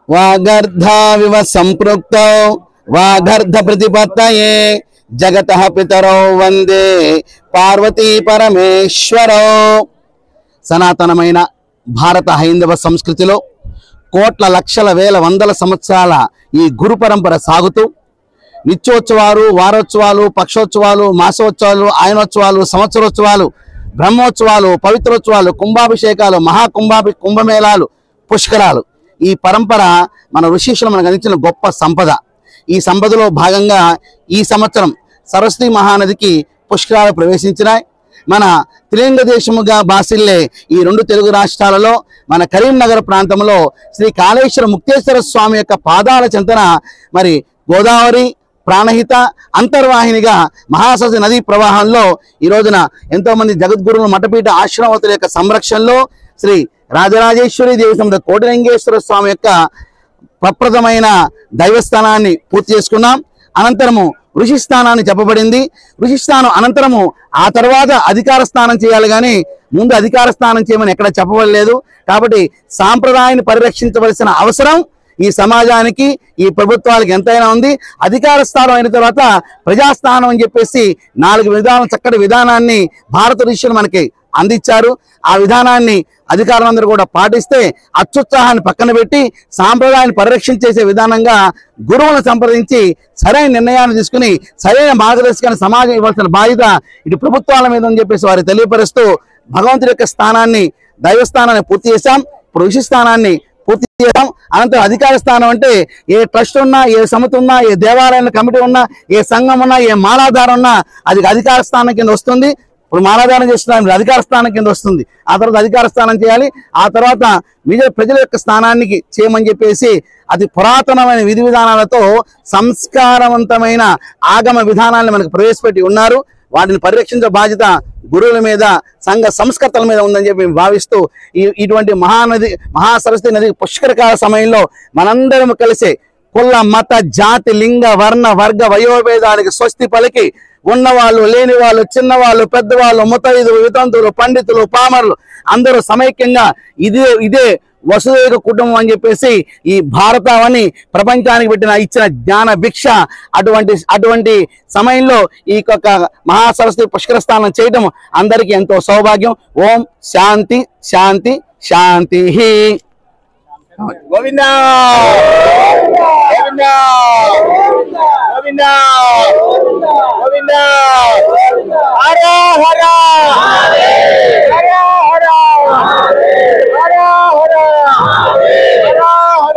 वागर्धाविव संपृक्तौ वागर्ध प्रतिपत्तये जगतः पितरौ वंदे पार्वती परमेश्वरौ। సనాతనమైన భారత హైందవ సంస్కృతిలో కోట్ల లక్షల వేల వందల సంవత్సరాల ఈ గురు పరంపర సాగుతూ నిత్యోత్సవాలు, వారోత్సవాలు, పక్షోత్సవాలు, మాసోత్సవాలు, ఆయనోత్సవాలు, సంవత్సరోత్సవాలు, బ్రహ్మోత్సవాలు, పవిత్రోత్సవాలు, కుంభాభిషేకాలు, కుంభమేళాలు, పుష్కరాలు, ఈ పరంపర మన ఋషీశ్వరులు మనకు అందించిన గొప్ప సంపద. ఈ సంపదలో భాగంగా ఈ సంవత్సరం సరస్వతి మహానదికి పుష్కరాలు ప్రవేశించినాయి. మన త్రిలింగ దేశముగా బాసిల్లే ఈ రెండు తెలుగు రాష్ట్రాలలో మన కరీంనగర్ ప్రాంతంలో శ్రీ కాళేశ్వర ముక్తేశ్వర స్వామి యొక్క పాదాల చెంతన మరి గోదావరి ప్రాణహిత అంతర్వాహినిగా మహాసరస్వతి నదీ ప్రవాహంలో ఈ రోజున ఎంతో మంది జగద్గురువులు మఠపీఠ ఆశ్రమవతుల యొక్క సంరక్షణలో శ్రీ రాజరాజేశ్వరి దేవి సమేత కోటిలింగేశ్వర స్వామి యొక్క ప్రప్రదమైన దైవస్థానాన్ని పూర్తి చేసుకున్నాం. అనంతరము ఋషి స్థానాన్ని చెప్పబడింది. ఋషి స్థానం అనంతరము ఆ తర్వాత అధికార స్థానం చేయాలి, కానీ ముందు అధికార స్థానం చేయమని ఎక్కడ చెప్పబడలేదు. కాబట్టి సాంప్రదాయాన్ని పరిరక్షించవలసిన అవసరం ఈ సమాజానికి, ఈ ప్రభుత్వాలకు ఎంతైనా ఉంది. అధికార స్థానం అయిన తర్వాత ప్రజాస్థానం అని చెప్పేసి 4 విధానం చక్కటి విధానాన్ని భారత ఋషులు మనకి అందించారు. ఆ విధానాన్ని అధికారులందరూ కూడా పాటిస్తే అత్యుత్సాహాన్ని పక్కన పెట్టి సాంప్రదాయాన్ని పరిరక్షించేసే విధానంగా గురువులను సంప్రదించి సరైన నిర్ణయాన్ని తీసుకుని సరైన మార్గదర్శకాన్ని సమాజం ఇవ్వాల్సిన బాధ్యత ఇటు ప్రభుత్వాల మీద అని చెప్పేసి వారు తెలియపరుస్తూ భగవంతుడి యొక్క స్థానాన్ని, దైవస్థానాన్ని పూర్తి చేశాం. ఇప్పుడు ఋషి స్థానాన్ని పూర్తి చేశాం. అనంతరం అధికార స్థానం అంటే ఏ ట్రస్ట్ ఉన్నా, ఏ సమితి ఉన్నా, ఏ దేవాలయాల కమిటీ ఉన్నా, ఏ సంఘం ఉన్నా, ఏ మాలాధారం ఉన్నా అది అధికార స్థానం కింద వస్తుంది. ఇప్పుడు మాలాధారం చేస్తున్నాం, అధికార స్థానం కింద వస్తుంది. ఆ తర్వాత అధికార స్థానం చేయాలి. ఆ తర్వాత ప్రజల యొక్క స్థానానికి చేయమని చెప్పేసి అతి పురాతనమైన విధి విధానాలతో సంస్కారవంతమైన ఆగమ విధానాన్ని మనకు ప్రవేశపెట్టి ఉన్నారు. వాటిని పరిరక్షించే బాధ్యత గురువుల మీద, సంఘ సంస్కర్తల మీద ఉందని చెప్పి భావిస్తూ ఇటువంటి మహాసరస్వతి నది పుష్కరకాల సమయంలో మనందరం కలిసి కుల, మత, జాతి, లింగ, వర్ణ, వర్గ, వయోభేదానికి స్వస్తి పలికి ఉన్నవాళ్ళు, లేని వాళ్ళు, చిన్నవాళ్ళు, పెద్దవాళ్ళు, ముతైదులు, వితంతులు, పండితులు, పామరులు అందరూ సమైక్యంగా ఇదే వసుదైక కుటుంబం అని చెప్పేసి ఈ భారతావని ప్రపంచానికి ఇచ్చిన జ్ఞాన భిక్ష. అటువంటి సమయంలో ఈ యొక్క మహాసరస్వతి పుష్కర స్నానం చేయడం అందరికీ ఎంతో సౌభాగ్యం. ఓం శాంతి శాంతి శాంతి. గోవిందా గోవిందా గోవిందా గోవిందా హర హర.